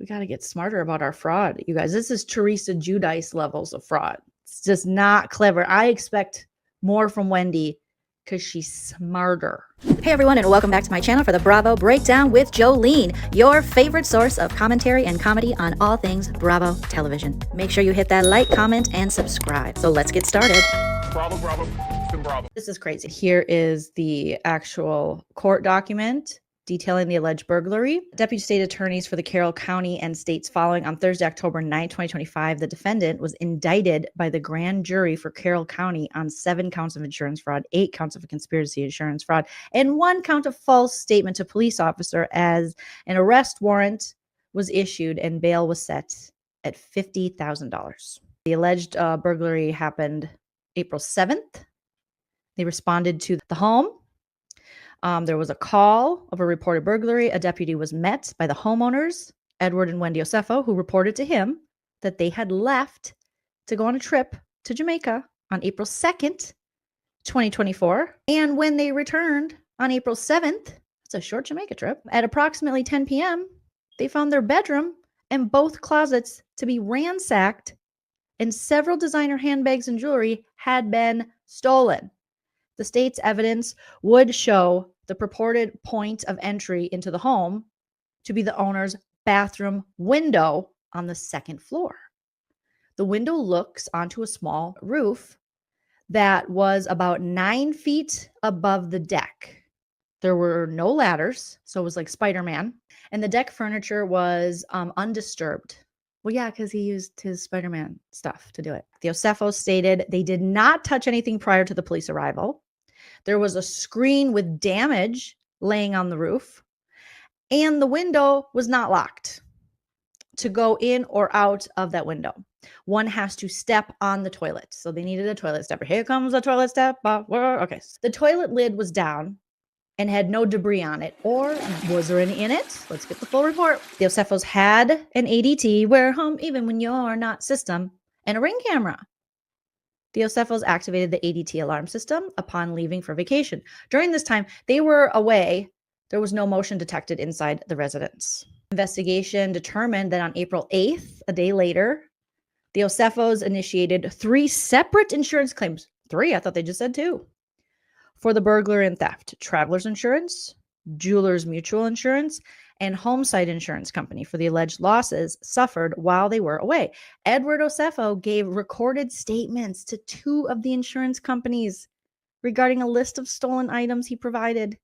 We got to get smarter about our fraud, you guys. This is Teresa Giudice levels of fraud. It's just not clever. I expect more from Wendy because she's smarter. Hey everyone, and welcome back to my channel for the Bravo Breakdown with Joleen, your favorite source of commentary and comedy on all things Bravo television. Make sure you hit that like, comment, and subscribe. So let's get started. Bravo, bravo, bravo. This is crazy. Here is the actual court document detailing the alleged burglary. Deputy state attorneys for the Carroll County and states following on Thursday, October 9, 2025, the defendant was indicted by the grand jury for Carroll County on 7 counts of insurance fraud, 8 counts of conspiracy insurance fraud, and 1 count of false statement to police officer as an arrest warrant was issued and bail was set at $50,000. The alleged burglary happened April 7th. They responded to the home. There was a call of a reported burglary. A deputy was met by the homeowners, Edward and Wendy Osefo, who reported to him that they had left to go on a trip to Jamaica on April 2nd, 2024. And when they returned on April 7th, it's a short Jamaica trip, at approximately 10 p.m., they found their bedroom and both closets to be ransacked, and several designer handbags and jewelry had been stolen. The state's evidence would show the purported point of entry into the home to be the owner's bathroom window on the 2nd floor. The window looks onto a small roof that was about 9 feet above the deck. There were no ladders, so it was like Spider-Man, and the deck furniture was undisturbed. Well, yeah, because he used his Spider-Man stuff to do it. The Osefos stated they did not touch anything prior to the police arrival. There was a screen with damage laying on the roof, and the window was not locked. To go in or out of that window, one has to step on the toilet. So they needed a toilet stepper. Here comes a toilet step. Okay. The toilet lid was down and had no debris on it. Or was there any in it? Let's get the full report. The Osefos had an ADT, where home even when you're not system, and a Ring camera. The Osefos activated the ADT alarm system upon leaving for vacation. During this time, they were away. There was no motion detected inside the residence. Investigation determined that on April 8th, a day later, the Osefos initiated 3 separate insurance claims. 3? I thought they just said 2. For the burglary and theft: traveler's insurance, jeweler's mutual insurance, and homesite insurance company for the alleged losses suffered while they were away. Edward Osefo gave recorded statements to 2 of the insurance companies regarding a list of stolen items he provided.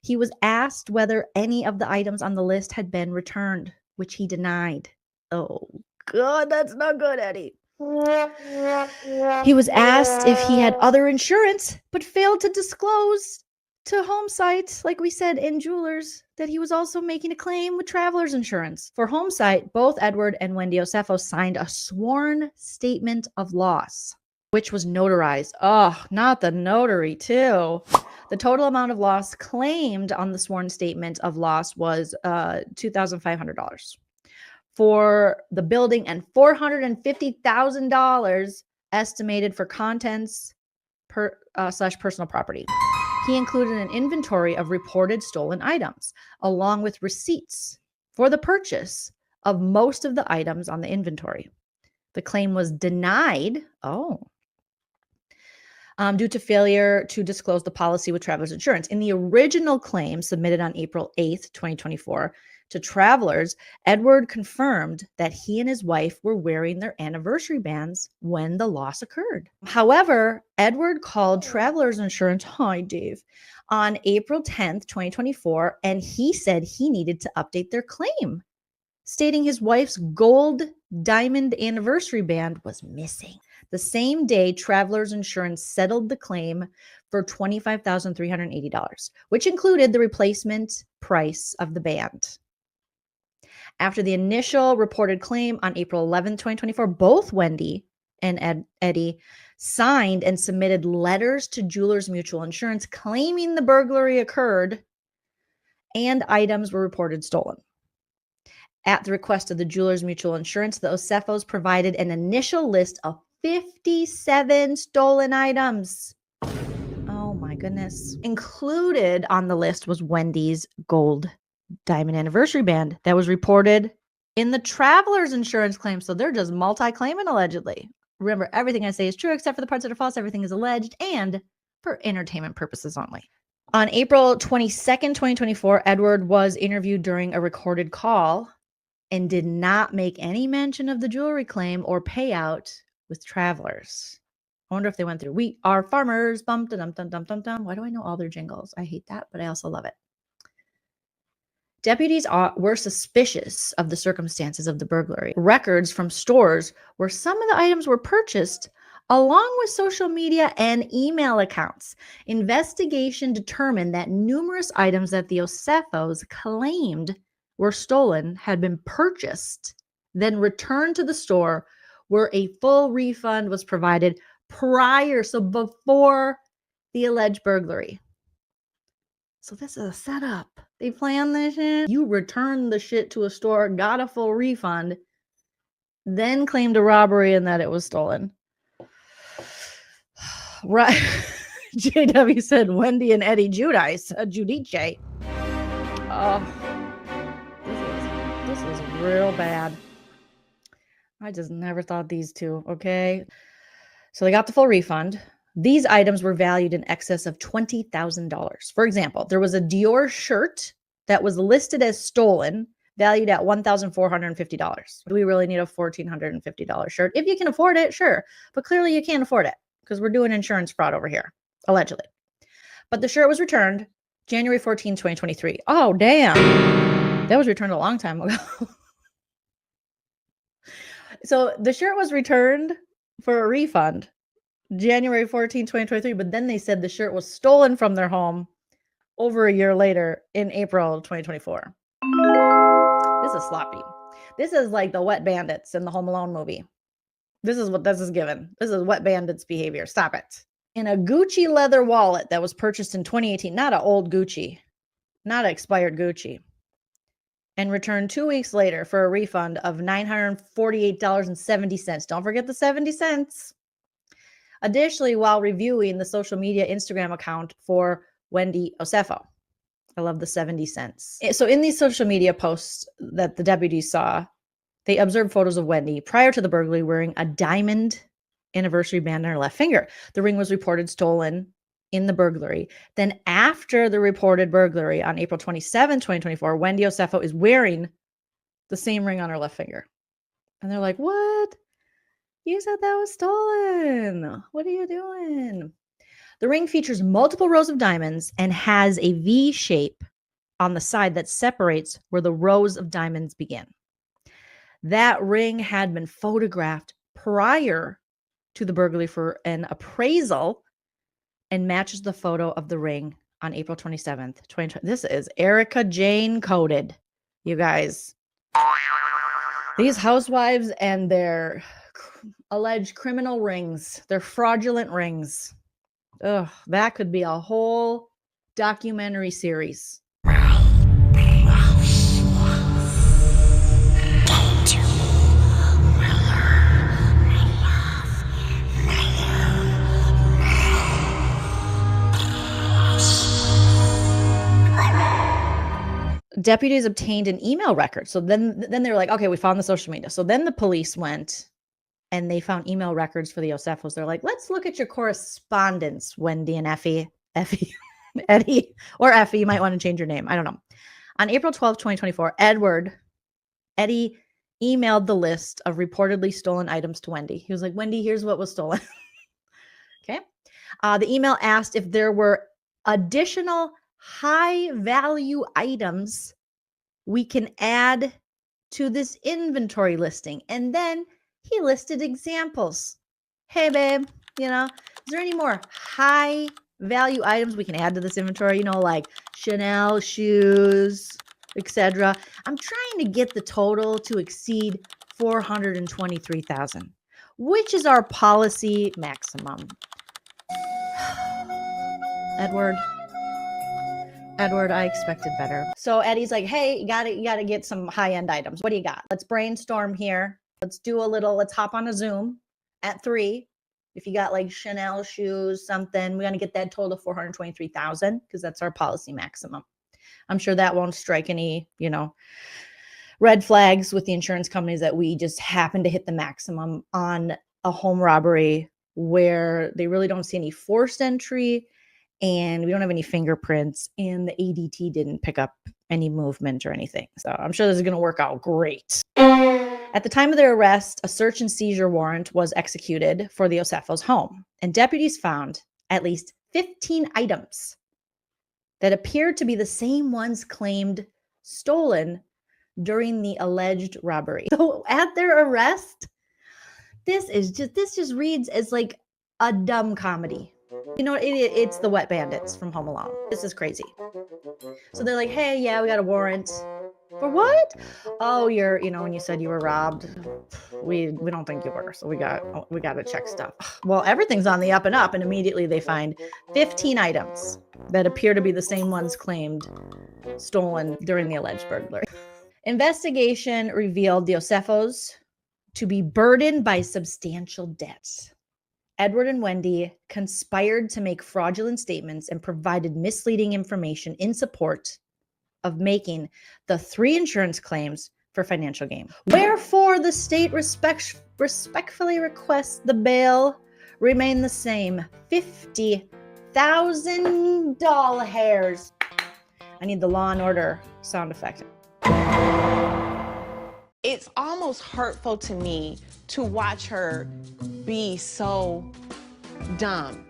He was asked whether any of the items on the list had been returned, which he denied. Oh, God, that's not good, Eddie. He was asked if he had other insurance, but failed to disclose to homesite, like we said, in jewelers, that he was also making a claim with traveler's insurance. For homesite, both Edward and Wendy Osefo signed a sworn statement of loss, which was notarized. Oh, not the notary, too. The total amount of loss claimed on the sworn statement of loss was $2,500 for the building and $450,000 estimated for contents slash personal property. He included an inventory of reported stolen items, along with receipts for the purchase of most of the items on the inventory. The claim was denied, due to failure to disclose the policy with Travelers Insurance. In the original claim submitted on April 8th, 2024, to Travelers, Edward confirmed that he and his wife were wearing their anniversary bands when the loss occurred. However, Edward called Travelers Insurance, hi Dave, on April 10th, 2024, and he said he needed to update their claim, stating his wife's gold diamond anniversary band was missing. The same day, Travelers Insurance settled the claim for $25,380, which included the replacement price of the band. After the initial reported claim on April 11, 2024, both Wendy and Eddie signed and submitted letters to Jewelers Mutual Insurance claiming the burglary occurred and items were reported stolen. At the request of the Jewelers Mutual Insurance, the Osefos provided an initial list of 57 stolen items. Oh my goodness. Included on the list was Wendy's gold diamond anniversary band that was reported In the traveler's insurance claim, so they're just multi-claiming allegedly. Remember, everything I say is true except for the parts that are false. Everything is alleged and for entertainment purposes only. On April 22nd, 2024, Edward was interviewed during a recorded call and did not make any mention of the jewelry claim or payout with travelers. I wonder if they went through, we are farmers, bum, dum, dum, dum, dum, dum. Why do I know all their jingles? I hate that, but I also love it. Deputies were suspicious of the circumstances of the burglary. Records from stores where some of the items were purchased, along with social media and email accounts. Investigation determined that numerous items that the Osefos claimed were stolen had been purchased, then returned to the store where a full refund was provided prior, so before the alleged burglary. So this is a setup. They planned this shit. You returned the shit to a store, got a full refund, then claimed a robbery and that it was stolen. Right. JW said Wendy and Eddie Judice. Judice. Oh, this is real bad. I just never thought these two, okay? So they got the full refund. These items were valued in excess of $20,000. For example, there was a Dior shirt that was listed as stolen, valued at $1,450. Do we really need a $1,450 shirt? If you can afford it, sure. But clearly you can't afford it because we're doing insurance fraud over here, allegedly. But the shirt was returned January 14, 2023. Oh, damn. That was returned a long time ago. So the shirt was returned for a refund January 14, 2023, but then they said the shirt was stolen from their home over a year later in April 2024. This is sloppy. This is like the Wet Bandits in the Home Alone movie. This is what this is given. This is Wet Bandits behavior. Stop it. In a Gucci leather wallet that was purchased in 2018, not an old Gucci, not an expired Gucci, and returned 2 weeks later for a refund of $948.70. Don't forget the 70 cents. Additionally, while reviewing the social media Instagram account for Wendy Osefo, I love the 70 cents. So in these social media posts that the deputies saw, they observed photos of Wendy prior to the burglary wearing a diamond anniversary band on her left finger. The ring was reported stolen in the burglary. Then after the reported burglary on April 27, 2024, Wendy Osefo is wearing the same ring on her left finger. And they're like, what? You said that was stolen. What are you doing? The ring features multiple rows of diamonds and has a V shape on the side that separates where the rows of diamonds begin. That ring had been photographed prior to the burglary for an appraisal and matches the photo of the ring on April 27th, 2020. This is Erica Jane coded, you guys. These housewives and their alleged criminal rings, their fraudulent rings. Ugh, that could be a whole documentary series. Deputies obtained an email record. So then they were like, okay, we found the social media. So then the police went and they found email records for the Osefos. They're like, let's look at your correspondence, Wendy and Eddie, or Effie. You might want to change your name. I don't know. On April 12, 2024, Eddie emailed the list of reportedly stolen items to Wendy. He was like, Wendy, here's what was stolen. Okay. The email asked if there were additional high value items we can add to this inventory listing. And then he listed examples. Hey, babe, is there any more high value items we can add to this inventory? Like Chanel shoes, etc. I'm trying to get the total to exceed $423,000, which is our policy maximum. Edward, I expected better. So Eddie's like, hey, you gotta get some high-end items. What do you got? Let's brainstorm here. Let's hop on a Zoom at 3. If you got like Chanel shoes, something, we're gonna get that total of $423,000 because that's our policy maximum. I'm sure that won't strike any, red flags with the insurance companies that we just happen to hit the maximum on a home robbery where they really don't see any forced entry and we don't have any fingerprints and the ADT didn't pick up any movement or anything. So I'm sure this is going to work out great. At the time of their arrest, a search and seizure warrant was executed for the Osefos' home, and deputies found at least 15 items that appeared to be the same ones claimed stolen during the alleged robbery. So at their arrest, this just reads as like a dumb comedy. You know, it's the Wet Bandits from Home Alone. This is crazy. So they're like, hey, yeah, we got a warrant. For what? Oh, when you said you were robbed, we don't think you were. So we got to check stuff. Well, everything's on the up and up, and immediately they find 15 items that appear to be the same ones claimed stolen during the alleged burglary. Investigation revealed the Osefos to be burdened by substantial debts. Edward and Wendy conspired to make fraudulent statements and provided misleading information in support of making the 3 insurance claims for financial gain. Wherefore, the state respectfully requests the bail remain the same, $50,000. I need the Law and Order sound effect. It's almost hurtful to me to watch her be so dumb.